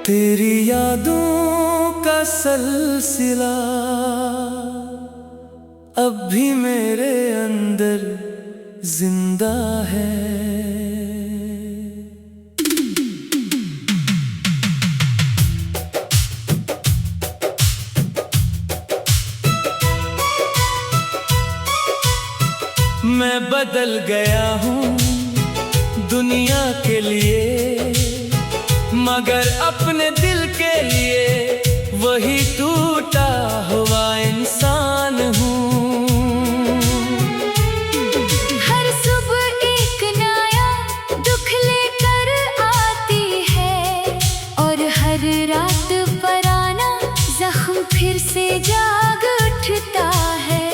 तेरी यादों का सलसिला अब भी मेरे अंदर जिंदा है। मैं बदल गया हूँ दुनिया के लिए, मगर अपने दिल के लिए वही टूटा हुआ इंसान हूँ। हर सुबह एक नया दुख लेकर आती है, और हर रात पुराना जख्म फिर से जाग उठता है।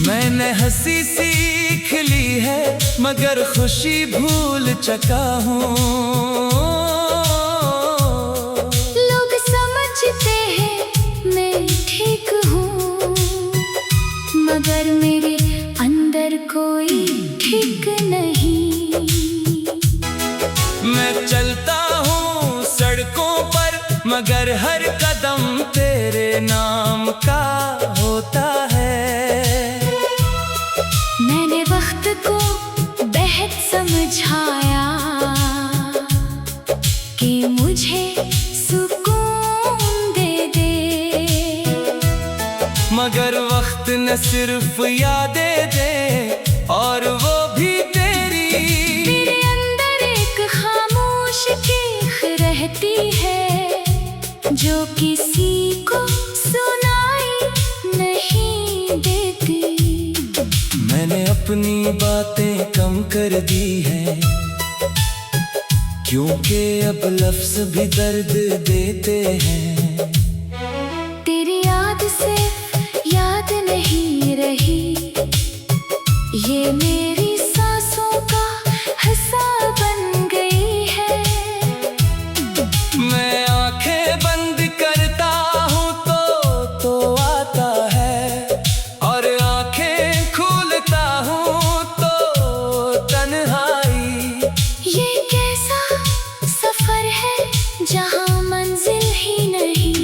मैंने हंसी सीख ली है, मगर खुशी भूल चुका हूँ। लोग समझते हैं मैं ठीक हूँ, मगर मेरे अंदर कोई ठीक नहीं। मैं चलता हूँ सड़कों पर, मगर हर कदम तेरे नाम का होता है। मैंने वक्त को बेहद समझाया कि मुझे सुकून दे दे, मगर वक्त न सिर्फ यादें दे, और वो भी तेरी। मेरे अंदर एक खामोश चीख रहती है, जो किसी को सुनाई नहीं देती। मैंने अपनी बातें कम कर दी हैं, क्योंकि अब लफ्ज़ भी दर्द देते हैं। तेरी याद सिर्फ याद नहीं रही, ये मेरी सांसों का हिस्सा बन गई है। मैं आंखें बंद करता हूँ तो आता है, और आंखें खोलता हूँ तो तन्हाई। ये कैसा सफर है जहाँ मंजिल ही नहीं।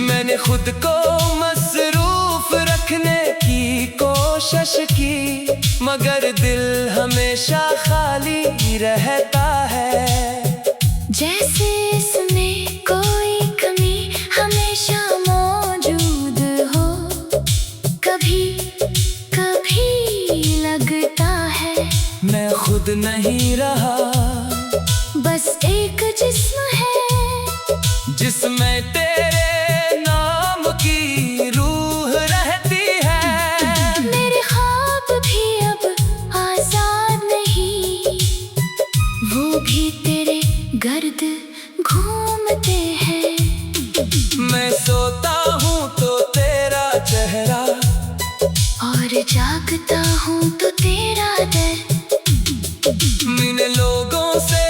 मैंने खुद को मसरूफ रखने की कोशिश की, मगर दिल हमेशा खाली रहता है। जैसे इसमें कोई कमी हमेशा मौजूद हो, कभी कभी लगता है मैं खुद नहीं रहा, बस एक जिस्म है जिसमें तेरे नाम की रूह रहती है। मेरे ख्वाब भी अब आजाद नहीं, वो भी तेरे गर्द घूमते हैं। मैं सोता हूँ तो तेरा चेहरा, और जागता हूँ तो तेरा डर। मैंने लोगों से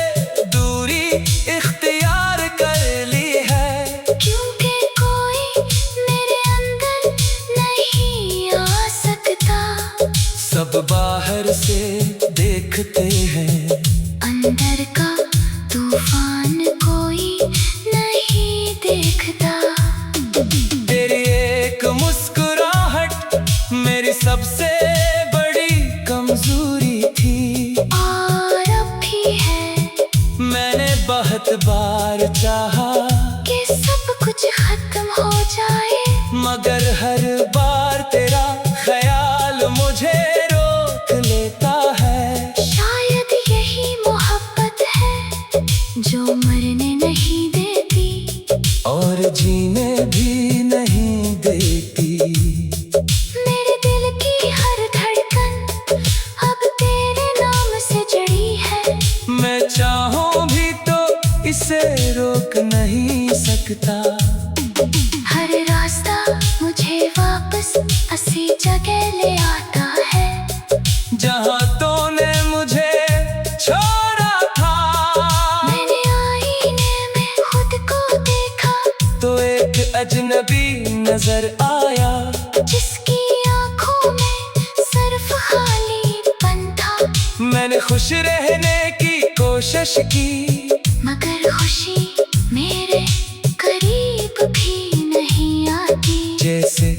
दूरी इख्तियार कर ली है, क्योंकि कोई मेरे अंदर नहीं आ सकता। सब बाहर से देखते हैं, अंदर का तूफान कोई नहीं देखता। तेरी एक मुस्कुराहट मेरी सबसे बड़ी कमजोरी थी, और अब भी है। मैंने बहुत बार चाहा कि सब कुछ खत्म हो जाए, मगर हर बार तेरा ख्याल मुझे रोक लेता है। शायद यही मोहब्बत है जो मरने नहीं देती, और जीने भी नहीं देती। मेरे दिल की हर धड़कन अब तेरे नाम से जड़ी है। मैं चाहूं भी तो इसे रोक नहीं सकता। हर रास्ता मुझे वापस उसी जगह ले आता है, जहां तूने मुझे छोड़ा था। मैंने आईने में खुद को देखा, तो एक अजनबी नजर आया, जिसकी आंखों में सिर्फ खालीपन था। मैंने खुश रहने की कोशिश की, मगर खुशी मेरे करीब भी नहीं आती। जैसे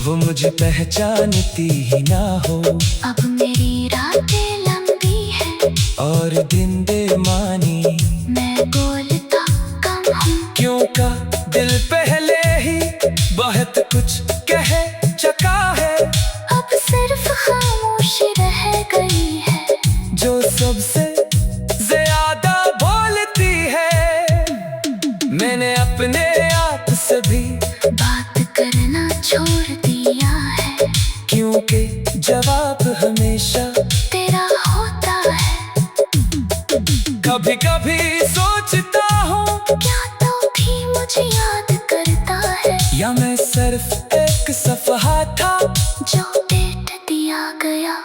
वो मुझे पहचानती ही ना हो। अब मेरी रातें लंबी हैं और दिन बेमानी, मैं बोलता कम हूँ। क्यों का दिल पहले ही बहुत कुछ कह चुका है। अब सिर्फ खामोशी रह गई है जो सबसे ज्यादा बोलती है। मैंने अपने आप से भी बात करना छोड़ दिया है, क्योंकि जवाब हमेशा तेरा होता है। कभी कभी सोचता हूँ क्या तो भी मुझे याद करता है, या मैं सिर्फ एक सफहा था जो डेट दिया गया।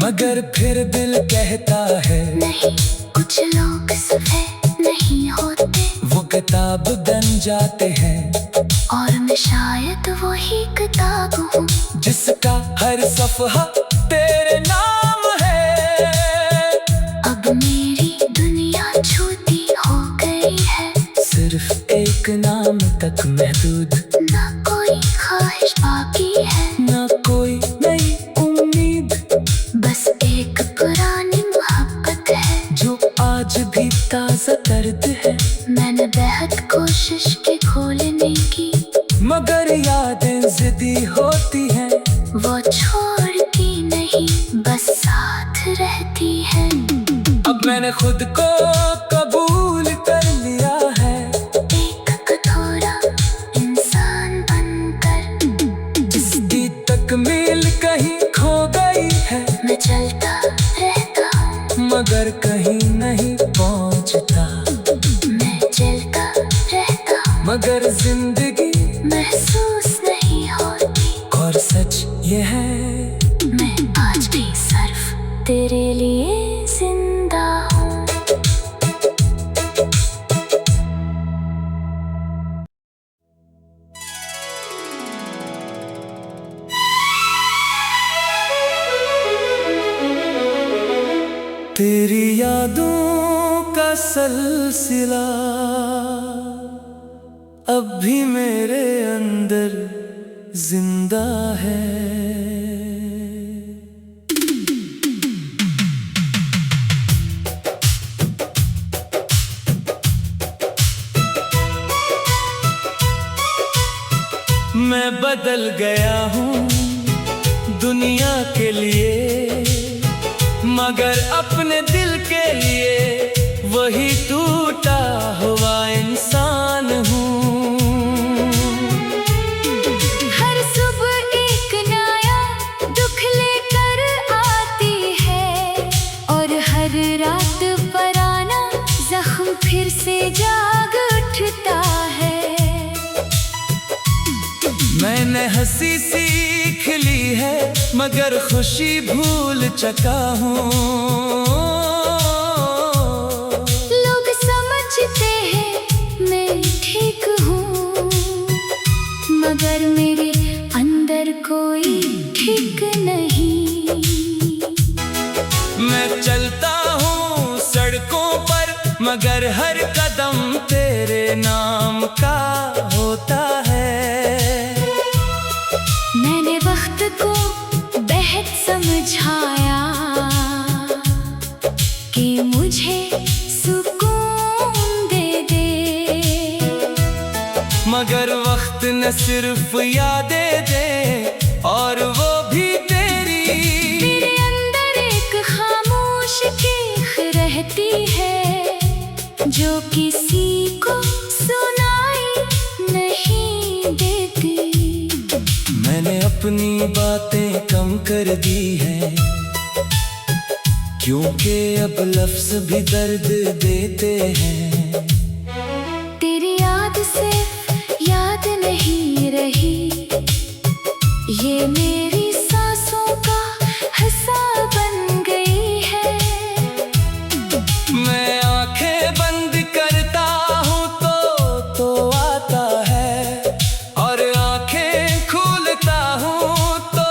मगर फिर दिल कहता है नहीं, कुछ लोग सफेद नहीं होते वो किताब बन जाते हैं। और मैं शायद वही किताब हूँ जिसका हर सफहा तेरे नाम है। अब मेरी दुनिया छोटी हो गई है, सिर्फ एक नाम तक महदूद, ना कोई ख्वाहिश बाकी है, ना कोई नई उम्मीद। बस एक पुरानी मोहब्बत है जो आज भी ताज़ा दर्द है। मैंने बेहद कोशिश की खोलने की, मगर यादें जिद्दी होती हैं। वो छोड़ती नहीं, बस साथ रहती है। अब मैंने खुद को कबूल कर लिया है, एक कठोरा इंसान बनकर। जिसकी तकमील कहीं खो गई है। मैं चलता रहता हूँ मगर कहीं नहीं पहुंचता। मैं चलता रहता हूँ मगर जिंदगी महसूस नहीं होती। और सच ये है मैं आज भी सिर्फ तेरे लिए जिंदा हूँ। तेरी यादों का सिलसिला अब भी मेरे अंदर जिंदा है। मैं बदल गया हूँ दुनिया के लिए, मगर अपने दिल के लिए वही टूटा हुआ इंसान हूँ। हर सुबह एक नया दुख लेकर आती है, और हर रात पुराना जख्म फिर से जाग उठता है। मैंने हंसी सीख ली है, मगर खुशी भूल चुका हूँ। लोग समझते हैं मैं ठीक हूँ, मगर मेरे अंदर कोई ठीक नहीं। मैं चलता हूँ सड़कों पर, मगर हर कदम तेरे नाम का होता है। मैंने वक्त को बेहद समझाया कि मुझे सुकून दे दे, मगर वक्त न सिर्फ यादें दे, और वो भी तेरी। मेरे अंदर एक खामोश चीख रहती है, जो किसी को सुनाई नहीं देती। मैंने अपनी बातें कम कर दी हैं, क्योंकि अब लफ्ज भी दर्द देते हैं। तेरी याद सिर्फ याद नहीं रही, ये मेरी सांसों का हिस्सा बन गई है। मैं आंखें बंद करता हूँ तो आता है, और आंखें खोलता हूँ तो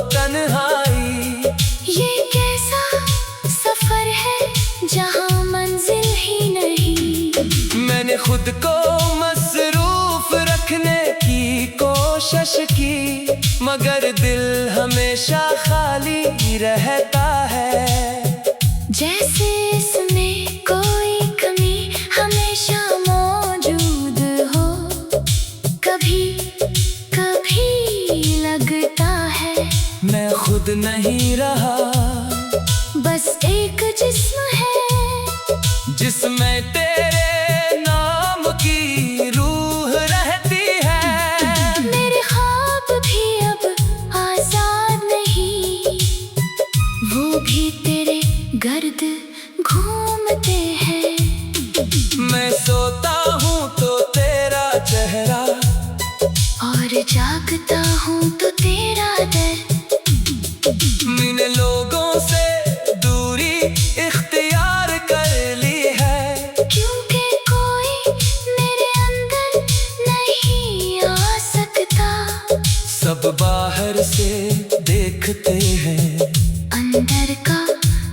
तन्हाई। ये कैसा सफर है जहाँ मंजिल ही नहीं। कोशिश की, मगर दिल हमेशा खाली रहता है। जैसे इसमें कोई कमी हमेशा मौजूद हो, कभी कभी लगता है मैं खुद नहीं रहा, बस एक जिस्म है जिसमें तेरे नाम की रूह रहती है। मेरे ख्वाब भी अब आजाद नहीं, वो भी तेरे गर्द घूमते हैं। मैं सोता हूँ तो तेरा चेहरा, और जागता हूँ तो तेरा डर। इन लोगों से दूरी इख्तियार कर ली है, क्योंकि कोई मेरे अंदर नहीं आ सकता। सब बाहर से देखते हैं, अंदर का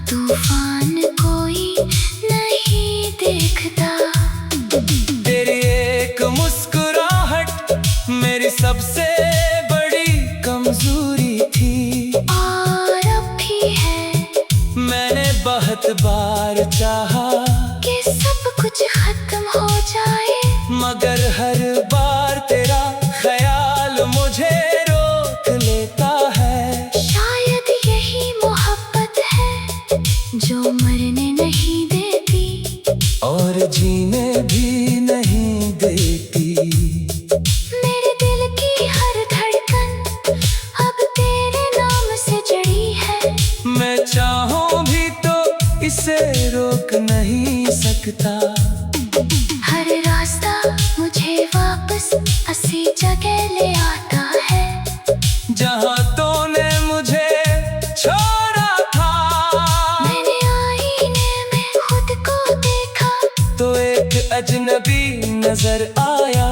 तूफान कोई नहीं देखता। तेरी एक मुस्कुराहट मेरी सबसे बड़ी कमजोरी थी, और अब भी है। मैंने बहुत बार चाहा कि सब कुछ खत्म हो जाए, मगर हर बार तेरा ख्याल मुझे रोक लेता है। शायद यही मोहब्बत है जो मरने नहीं देती और जीने भी नहीं देती। मेरे दिल की हर धड़कन अब तेरे नाम से जड़ी है। मैं चाहूं भी तो इसे रोक नहीं सकता। हर रास्ता मुझे वापस उसी जगह ले आता है जहां तूने मुझे छोड़ा था। मैंने आईने में खुद को देखा तो एक अजनबी नजर आया,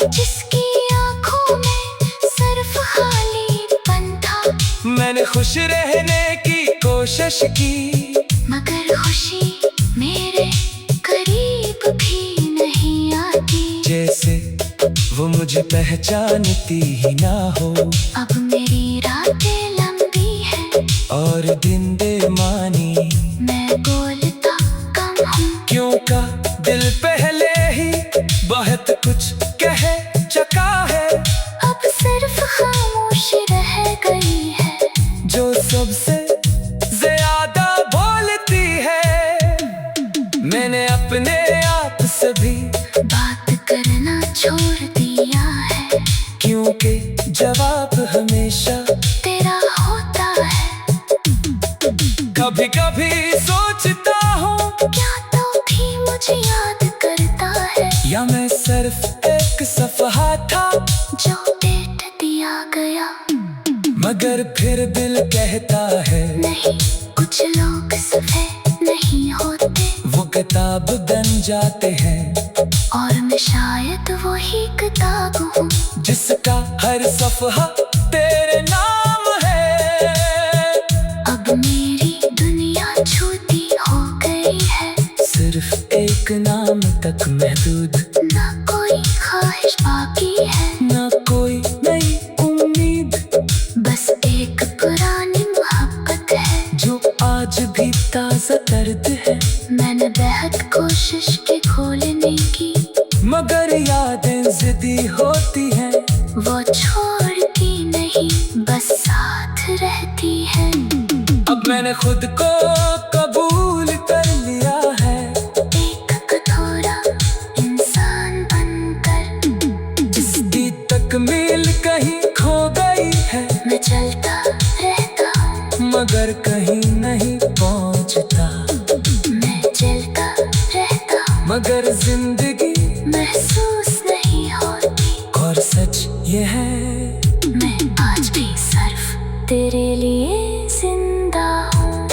जिसकी आंखों में सिर्फ खालीपन था। मैंने खुश रहने की कोशिश की, मगर खुशी मेरे करीब भी नहीं आती। जैसे वो मुझे पहचानती ही ना हो। अब मेरी रातें लंबी हैं और दिन बेमानी, मैं बोलता कम हूँ। क्यों का दिल पहले ही बहुत कुछ कह चुका है। अब सिर्फ खामोशी रह गई है जो सबसे ज्यादा बोलती है। मैंने अपने आप से भी बात करना छोड़ दिया है, क्योंकि जवाब हमेशा तेरा होता है। कभी कभी सोचता हूँ, क्या तो भी मुझे याद करता है, या मैं सिर्फ एक सफहा था जो डेट दिया गया। मगर फिर दिल कहता है नहीं, कुछ लोग सफेद नहीं होते, वो किताब बन जाते हैं। और मैं शायद वही किताब हूँ जिसका हर सफहा तेरे नाम है। अब मेरी दुनिया छोटी हो गई है, सिर्फ एक नाम तक महदूद, ना कोई ख्वाहिश बाकी है, ना कोई नई उम्मीद। बस एक पुरानी मोहब्बत है जो आज भी ताज़ा दर्द है। मैंने बेहद कोशिश की खोलने की, मगर यादें जिद्दी होती हैं। वो छोड़ती नहीं, बस साथ रहती है। अब मैंने खुद को कबूल कर लिया है, एक कठोरा इंसान बनकर। जिसकी तकमील कहीं खो गई है। मैं चलता रहता हूँ, मगर कहीं नहीं पहुंचता। मैं चलता रहता हूँ, मगर जिंदगी महसूस नहीं होती। और सच ये है, मैं आज भी सिर्फ तेरे लिए जिंदा हूँ।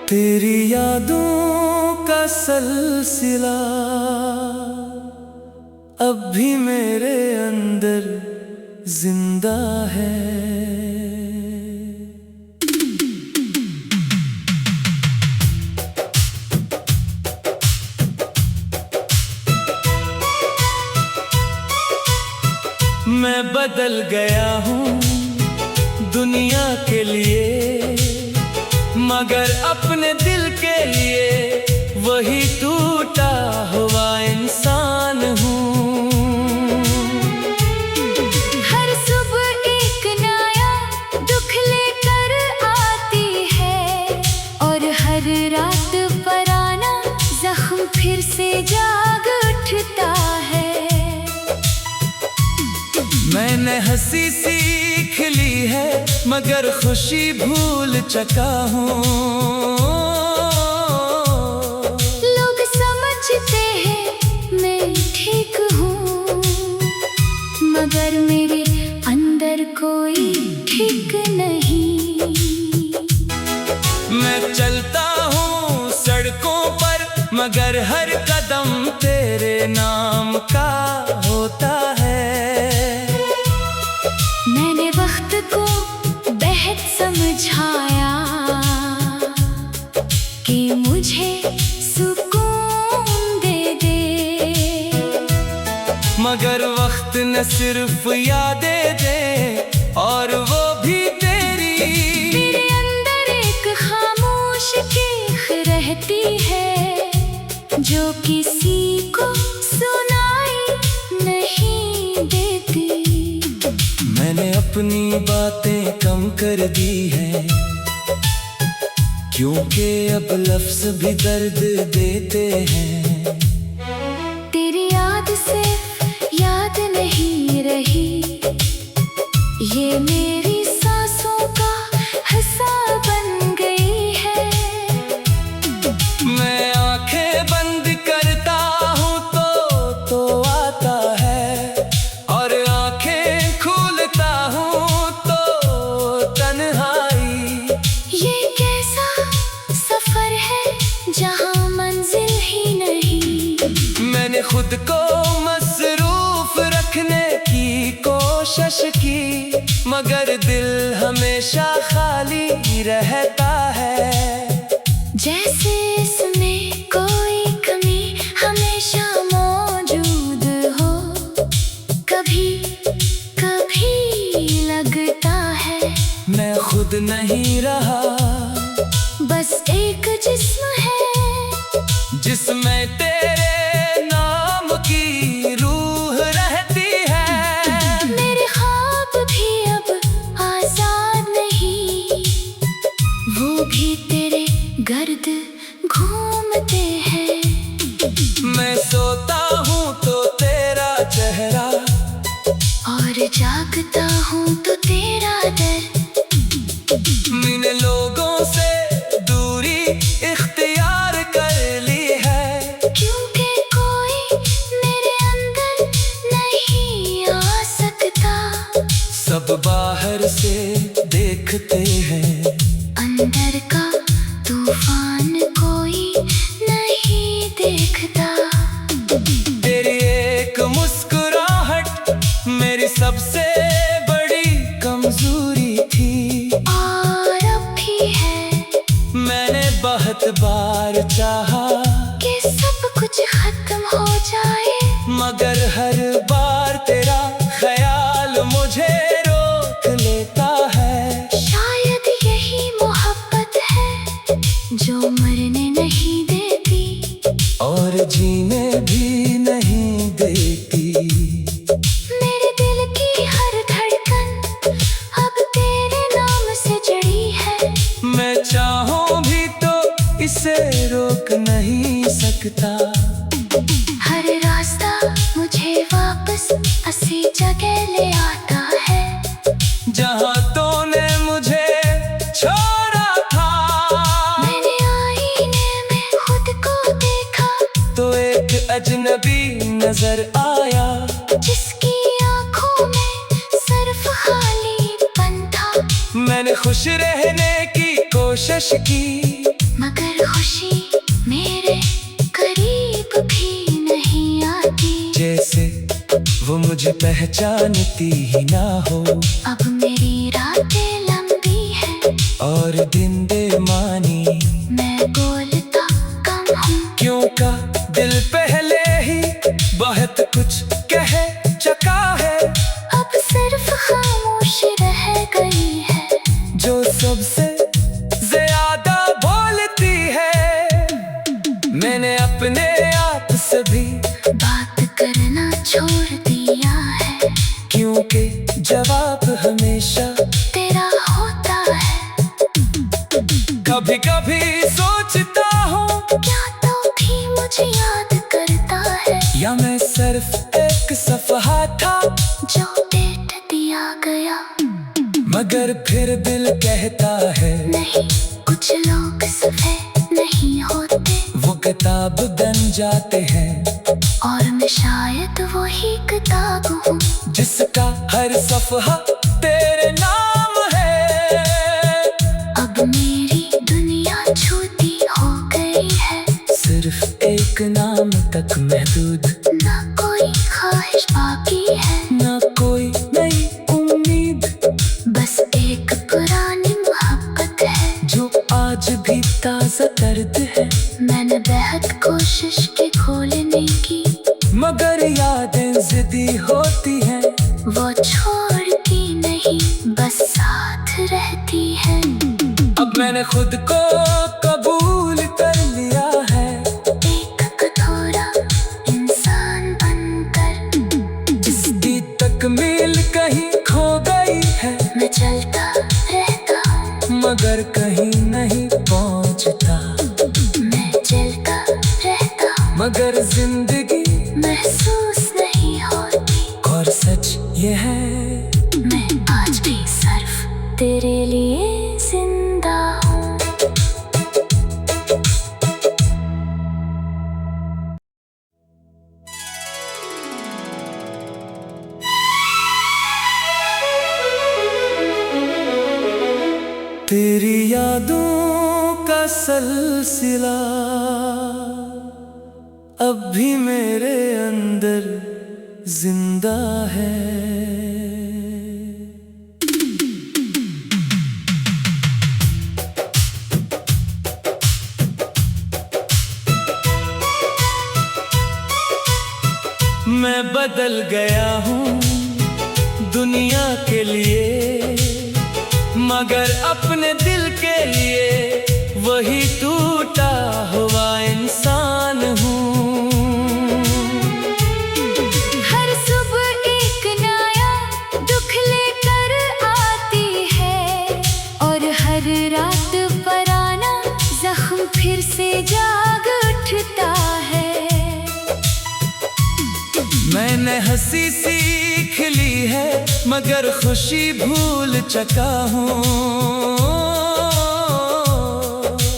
तेरी यादों का सलसिला अब भी मेरे अंदर जिंदा है। बदल गया हूँ दुनिया के लिए, मगर अपने दिल के लिए वही टूटा हुआ इंसान हूँ। हर सुबह एक नया दुख लेकर आती है, और हर रात पुराना जख्म फिर से जाग उठता है। मैंने हंसी सीख ली है, मगर खुशी भूल चुका हूँ। लोग समझते हैं मैं ठीक हूँ, मगर मेरे अंदर कोई ठीक नहीं। मैं चलता हूँ सड़कों पर, मगर हर कदम तेरे नाम का होता है। मैंने वक्त को बेहद समझाया कि मुझे सुकून दे दे, मगर वक्त न सिर्फ यादें दे, और वो भी तेरी। मेरे अंदर एक खामोश चीख रहती है, जो किसी को सुनाई नहीं देती। मैंने अपनी बातें कम कर दी हैं, क्योंकि अब लफ्ज़ भी दर्द देते हैं। तेरी याद सिर्फ याद नहीं रही, ये मेरी सांसों का हिस्सा बन गई है। मैं आंखें बंद करता हूँ तो आता है, और आंखें खोलता हूँ तो तन्हाई। ये कैसा सफर है जहाँ मंजिल ही नहीं। मैंने खुद को मसरूफ रखने की कोशिश की, मगर दिल हमेशा खाली रहता है। जैसे इसमें कोई कमी हमेशा मौजूद हो, कभी कभी लगता है मैं खुद नहीं रहा, बस एक जिस्म है जिसमें तेरे नाम की रूह रहती है। मेरे ख्वाब भी अब आजाद नहीं, वो भी तेरे गर्द घूमते हैं। मैं सोता हूँ तो तेरा चेहरा, और जागता हूँ तो तेरा डर। मैंने लोगों से दूरी इख्तियार कर ली है, क्योंकि कोई मेरे अंदर नहीं आ सकता। सब बाहर से देखते हैं, अंदर का तूफान कोई नहीं देखता। तेरी एक मुस्कुराहट मेरी सबसे बड़ी कमजोरी थी, और अब भी है। मैंने बहुत बार चाहा कि सब कुछ खत्म हो जाए, मगर हर बार तेरा ख्याल मुझे रोक लेता है। शायद यही मोहब्बत है जो मरने नहीं देती, और जीने भी नहीं देती। मेरे दिल की हर धड़कन अब तेरे नाम से जड़ी है। मैं चाहूं भी तो इसे रोक नहीं सकता। हर रास्ता मुझे वापस उसी जगह ले आता है, जहां तूने मुझे छोड़ा था। मैंने आईने में खुद को देखा, तो एक अजनबी नजर आया, जिसकी आंखों में सिर्फ खालीपन था। मैंने खुश रहने की कोशिश की, मगर खुशी मेरे करीब भी नहीं आती। जैसे वो मुझे पहचानती ही ना हो। अब मेरी रातें लंबी हैं, और दिन बेमानी, मैं बोलता कम हूँ। क्यों का दिल पहले ही बहुत कुछ कह चुका है। अब सिर्फ जो सबसे ज्यादा बोलती है। मैंने अपने आप से भी बात करना छोड़ दिया है, क्योंकि जवाब हमेशा तेरा होता है। कभी कभी सोचता हूँ क्या तो भी मुझे याद करता है, या मैं सिर्फ एक सफहा था जो डेट दिया गया। मगर फिर दिल कहता है नहीं, कुछ लोग सफेद नहीं होते, वो किताब बन जाते हैं। और मैं शायद वही किताब हूँ जिसका हर सफहा तेरे नाम है। अब मेरी दुनिया छोटी हो गई है, सिर्फ एक नाम तक महदूद, ना कोई ख्वाहिश बाकी है, ना कोई नई उम्मीद। बस एक पुरानी मोहब्बत है जो आज भी ताज़ा दर्द है। मैंने बेहद कोशिश की खोलने की, मगर यादें जिद्दी होती हैं। वो छोड़ती नहीं, बस साथ रहती है। अब मैंने खुद को कबूल कर लिया है, एक कठोरा इंसान बनकर, जिसकी तकमील कहीं खो गई है। मैं चलता रहता हूँ, मगर कहीं नहीं पहुंचता। मैं चलता रहता हूँ, मगर जिंदगी महसूस नहीं होती। और सच ये है, मैं आज भी सिर्फ तेरे लिए जिंदा हूँ। तेरी यादों का सिलसिला अब भी मेरे अंदर जिंदा है। मैं बदल गया हूँ दुनिया के लिए, मगर अपने दिल के लिए वही टूटा हुआ इंसान हूँ। हर सुबह एक नया दुख लेकर आती है, और हर रात पुराना जख्म फिर से जाग उठता है। मैंने हंसी सीख ली है, मगर खुशी भूल चुका हूँ।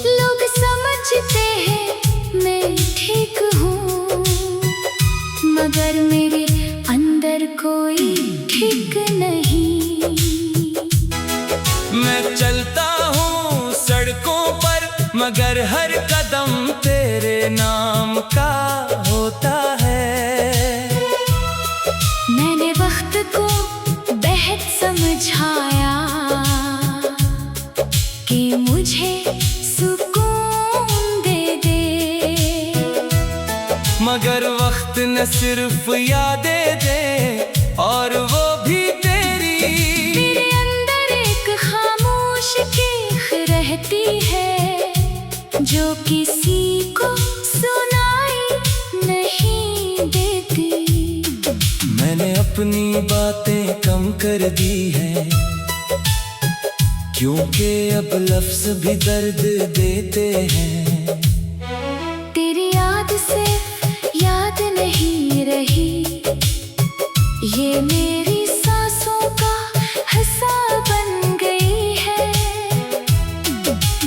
लोग समझते हैं मैं ठीक हूँ, मगर मेरे अंदर कोई ठीक नहीं। मैं चलता हूँ सड़कों पर, मगर हर कदम तेरे नाम का होता है। मैंने वक्त को बेहद समझाया कि मुझे सुकून दे दे, मगर वक्त न सिर्फ यादें दे, और वो भी तेरी। मेरे अंदर एक खामोश चीख रहती है, जो किसी को सुनाई नहीं देती। मैंने अपनी बातें कम कर दी हैं, क्योंकि अब लफ्ज भी दर्द देते हैं। तेरी याद सिर्फ याद नहीं रही, ये मेरी सांसों का हिस्सा बन गई है।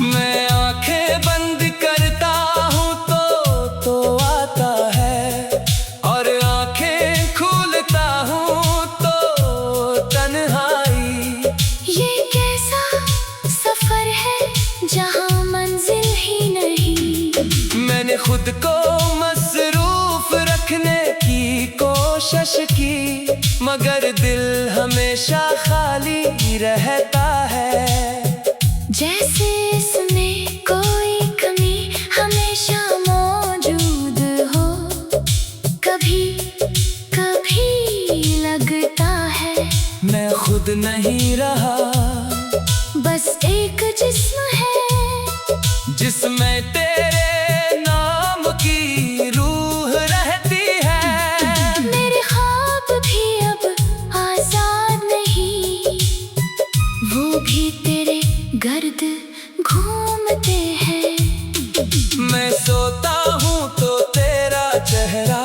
मैं आंखें बंद करता हूँ तो आता है, और आंखें खोलता हूँ तो तन्हाई। ये कैसा सफर है जहाँ मंजिल ही नहीं। मैंने खुद को मसरूफ रखने की कोशिश की, मगर दिल हमेशा खाली रहता है। जैसे इसमें कोई कमी हमेशा मौजूद हो, कभी कभी लगता है मैं खुद नहीं रहा, बस एक जिस्म है जिसमें तेरे नाम की रूह रहती है। मेरे ख्वाब भी अब आजाद नहीं, वो भी तेरे गर्द घूमते हैं। मैं सोता हूँ तो तेरा चेहरा,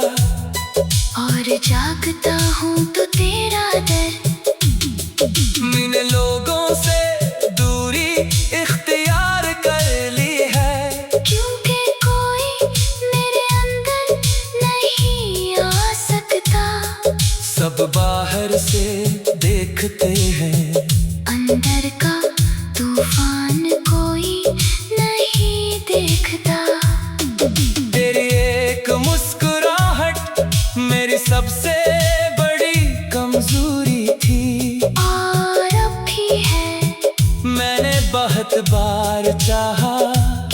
और जागता हूँ तो तेरा डर। इन लोगों से दूरी इख्तियार कर ली है, क्योंकि कोई मेरे अंदर नहीं आ सकता। सब बाहर से देखते हैं, अंदर का तूफान कोई नहीं देखता। तेरी एक मुस्कुराहट मेरी सबसे बड़ी कमजोरी थी, और अब भी है। मैंने बहुत बार चाहा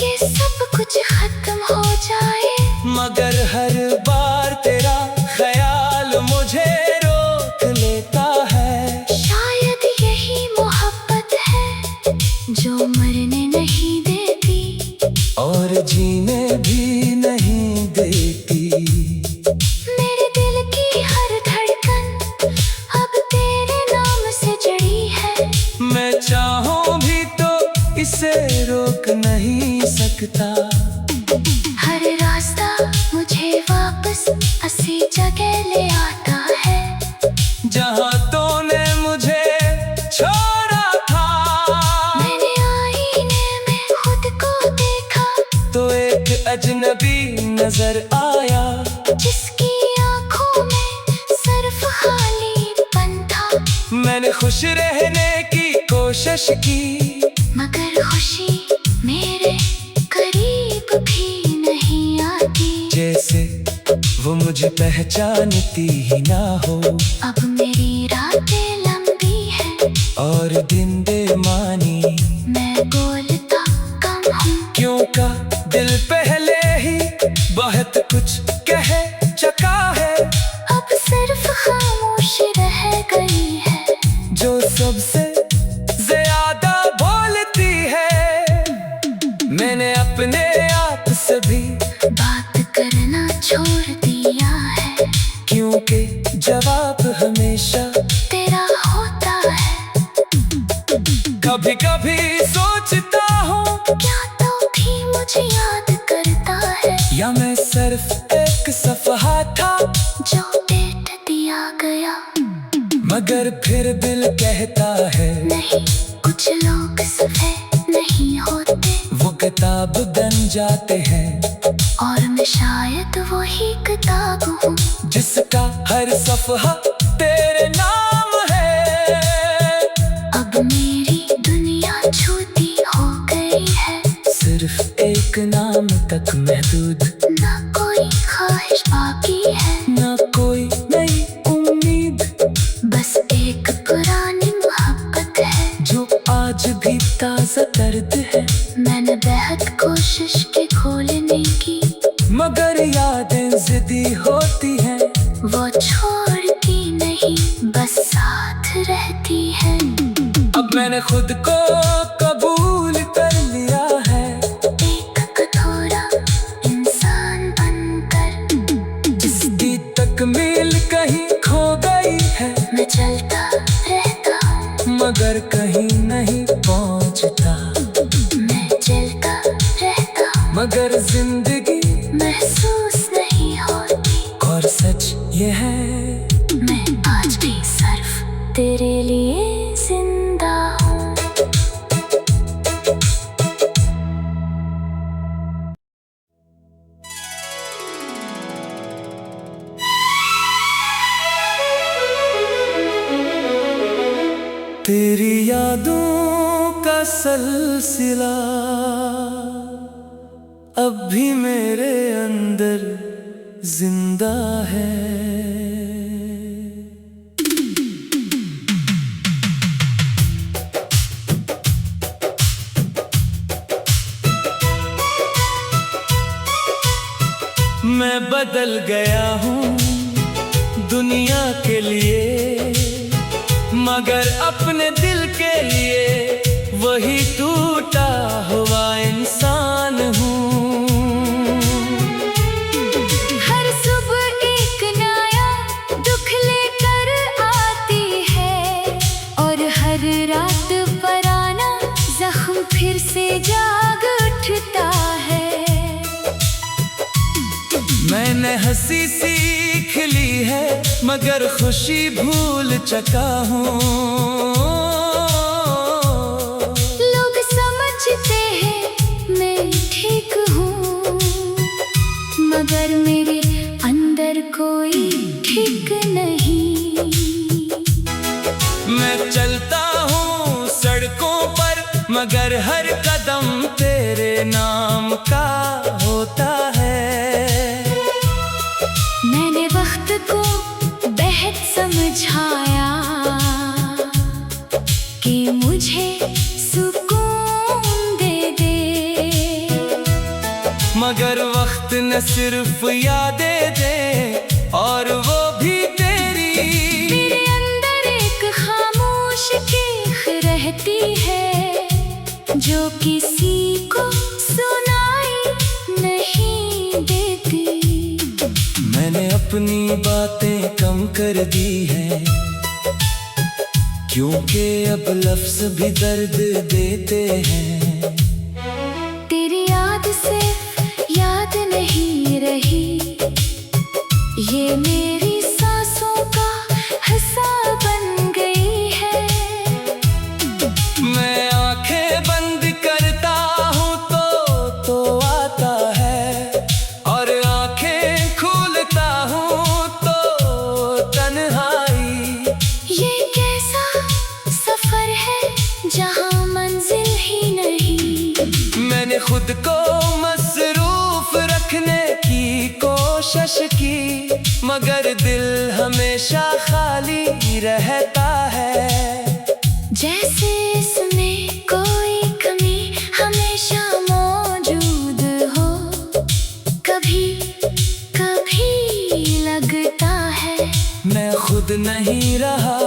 कि सब कुछ खत्म हो जाए, मगर हर बार तेरा ख्याल मुझे रोक लेता है। शायद यही मोहब्बत है जो मरने नहीं देती और जीने भी नहीं देती। मेरे दिल की हर धड़कन अब तेरे नाम से जड़ी है। मैं चाहूं भी तो इसे रोक नहीं सकता। हर रास्ता मुझे वापस उसी जगह ले आता है जहां तूने मुझे छोड़ा था। मैंने आईने में खुद को देखा तो एक अजनबी नजर आया, जिसकी आंखों में सिर्फ खालीपन था। मैंने खुश रहने की कोशिश की, मगर खुशी मेरे करीब भी नहीं आती। जैसे वो मुझे पहचानती ही ना हो। अब मेरी रातें लंबी हैं, और दिन बेमानी, मैं बोलता कम हूँ। क्यों का दिल पहले ही बहुत कुछ कह चुका है। अब सिर्फ खामोशी रह गई है जो सबसे ज्यादा बोलती है। मैंने अपने आप से भी बात करना छोड़ दिया है, क्योंकि जवाब हमेशा तेरा होता है। कभी कभी सोचता हूँ, क्या तो भी मुझे याद करता है, या मैं सिर्फ एक सफहा था जो डेट दिया गया। मगर फिर दिल कहता है, नहीं, कुछ लोग सफेद नहीं होते, वो किताब बन जाते हैं। और मैं शायद वही किताब हूँ जिसका हर सफहा तेरे नाम है। अब मेरी दुनिया छोटी हो गई है, सिर्फ एक नाम तक महदूद, ना कोई ख्वाहिश बाकी है, ना कोई नई उम्मीद। बस एक पुरानी मोहब्बत है जो आज भी ताज़ा दर्द है। मैंने बेहद कोशिश की खोलने की, मगर यादें जिद्दी होती हैं। वो छोड़ती नहीं, बस साथ रहती है। अब मैंने खुद को कबूल कर लिया है, एक कठोरा इंसान बनकर, जिसकी तकमील कहीं खो गई है। मैं चलता रहता हूँ, मगर कहीं नहीं पहुंचता। मैं चलता रहता हूँ, मगर जिंदगी महसूस नहीं होती। और सच ये है, मैं आज भी सिर्फ तेरे लिए जिंदा हूँ। तेरी यादों का सिलसिला अब भी मेरे अंदर जिंदा है। मैं बदल गया हूँ दुनिया के लिए, मगर अपने दिल के लिए ही टूटा हुआ इंसान हूँ। हर सुबह एक नया दुख लेकर आती है और हर रात पुराना जख्म फिर से जाग उठता है। मैंने हंसी सीख ली है मगर खुशी भूल चुका हूँ। लोग समझते हैं मैं ठीक हूँ मगर मेरे अंदर कोई ठीक नहीं। मैं चलता हूँ सड़कों पर मगर हर कदम तेरे नाम का होता है। मैंने वक्त को बेहद समझाया कि मुझे सुकून दे दे, मगर वक्त न सिर्फ यादें दे और वो भी तेरी। मेरे अंदर एक खामोश चीख रहती है जो किसी को सुनाई नहीं देती। मैंने अपनी बातें कम कर दी हैं क्योंकि अब लफ्ज़ भी दर्द देते हैं। तेरी याद सिर्फ याद नहीं रही, ये मेरी सांसों का हिस्सा बन गई है। मैं आंखें बंद करता हूँ तो आता है और आंखें खोलता हूँ तो तन्हाई। ये कैसा सफर है जहाँ मंजिल ही नहीं। मैंने खुद को मसरूफ रखने की कोशिश की मगर दिल हमेशा खाली रहता है। जैसे इसमें कोई कमी हमेशा मौजूद हो, कभी कभी लगता है मैं खुद नहीं रहा,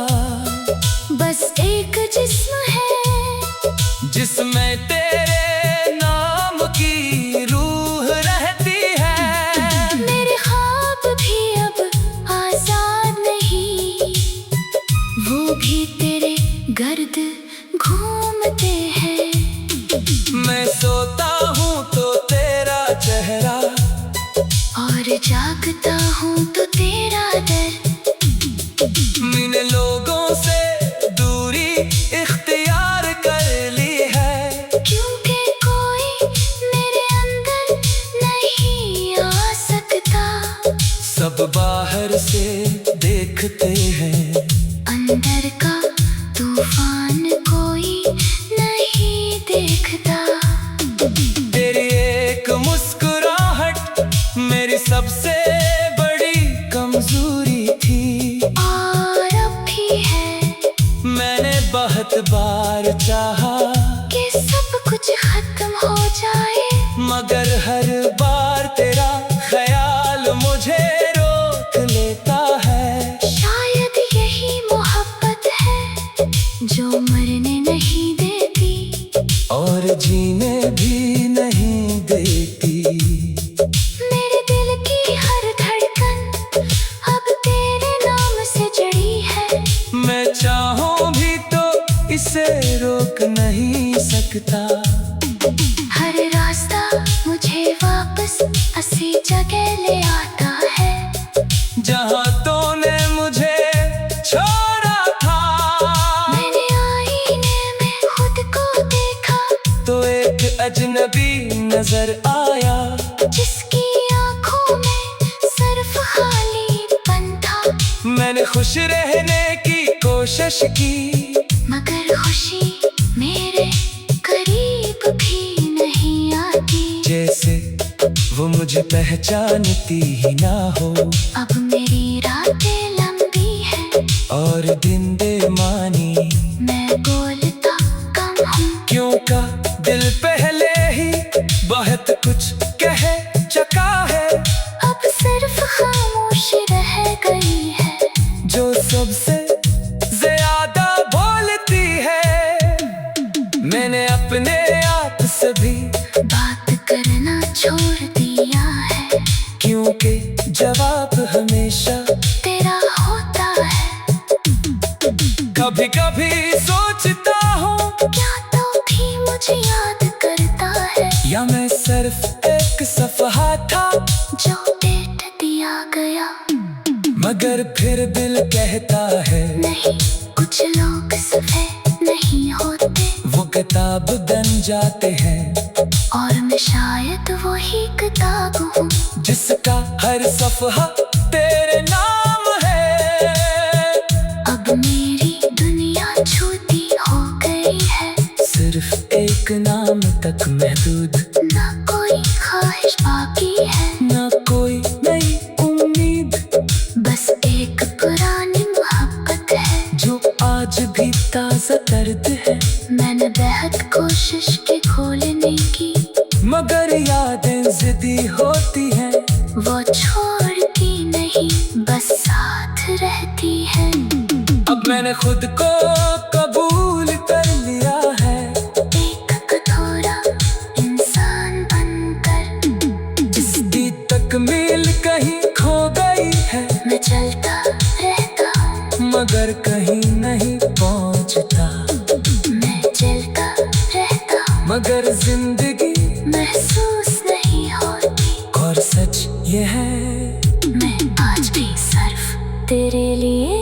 बस एक जिस्म है जिसमें तेरे नाम की रूह रहती है। मेरे ख्वाब भी अब आजाद नहीं, वो भी तेरे गर्द घूमते हैं। मैं सोता हूँ तो तेरा चेहरा और जागता हूँ तो तेरा डर। मैंने लोगों से दूरी इख्तियार कर ली है क्योंकि कोई मेरे अंदर नहीं आ सकता। सब बाहर से देखते हैं, अंदर का तूफान कोई नहीं देखता। तेरी एक मुस्कुराहट मेरी सबसे बड़ी कमजोरी थी और अब भी है। मैंने बहुत बार चाहा कि सब कुछ खत्म हो जाए मगर हर बार तेरा ख्याल मुझे रोक लेता है। शायद यही मोहब्बत है जो मरने नहीं देती और जीने भी नहीं देती। मेरे दिल की हर धड़कन अब तेरे नाम से जड़ी है। मैं चाहूं भी तो इसे रोक नहीं सकता। हर रास्ता मुझे वापस उसी जगह ले आता है जहां तूने मुझे छोड़ा था। मैंने आईने में खुद को देखा तो एक अजनबी नजर आया जिसकी आंखों में सिर्फ खालीपन था। मैंने खुश रहने की कोशिश की मगर खुशी मेरे करीब भी नहीं आती। जैसे वो मुझे पहचानती ही ना हो। अब मेरी रातें लंबी हैं और दिन बेमानी, मैं बोलता कम हूँ क्यों का दिल पहले ही बहुत कुछ कह चुका है। अब सिर्फ खामोशी रह गई है जो सबसे ज्यादा बोलती है। मैंने अपने आप से भी बात करना छोड़ दिया है, क्योंकि जवाब हमेशा तेरा होता है। कभी कभी सोचता हूँ, क्या तो भी मुझे याद करता है, या मैं सिर्फ एक सफहा था जो डेट दिया गया। मगर फिर दिल कहता है, नहीं, कुछ लोग सफेद नहीं होते, वो किताब बन जाते हैं, और मैं शायद वही किताब हूँ जिसका हर सफहा तेरे नाम है। अब मेरी दुनिया छोटी हो गई है, सिर्फ एक नाम तक महदूद, ना कोई ख्वाहिश बाकी है, ना कोई नई उम्मीद, बस एक पुरानी मोहब्बत है जो आज भी ताज़ा दर्द है। मैंने बेहद कोशिश की खोलने की, मगर यादें जिद्दी होती हैं, वो छोड़ती नहीं, बस साथ रहती है। अब मैंने खुद को कबूल कर लिया है, एक कठोरा इंसान बनकर, जिसकी तकमील कहीं खो गई है, मैं चलता रहता हूँ, मगर कहीं नहीं पहुंचता। मैं चलता रहता हूँ, मगर जिंदगी महसूस नहीं होती। और सच ये है, मैं आज भी सिर्फ तेरे लिए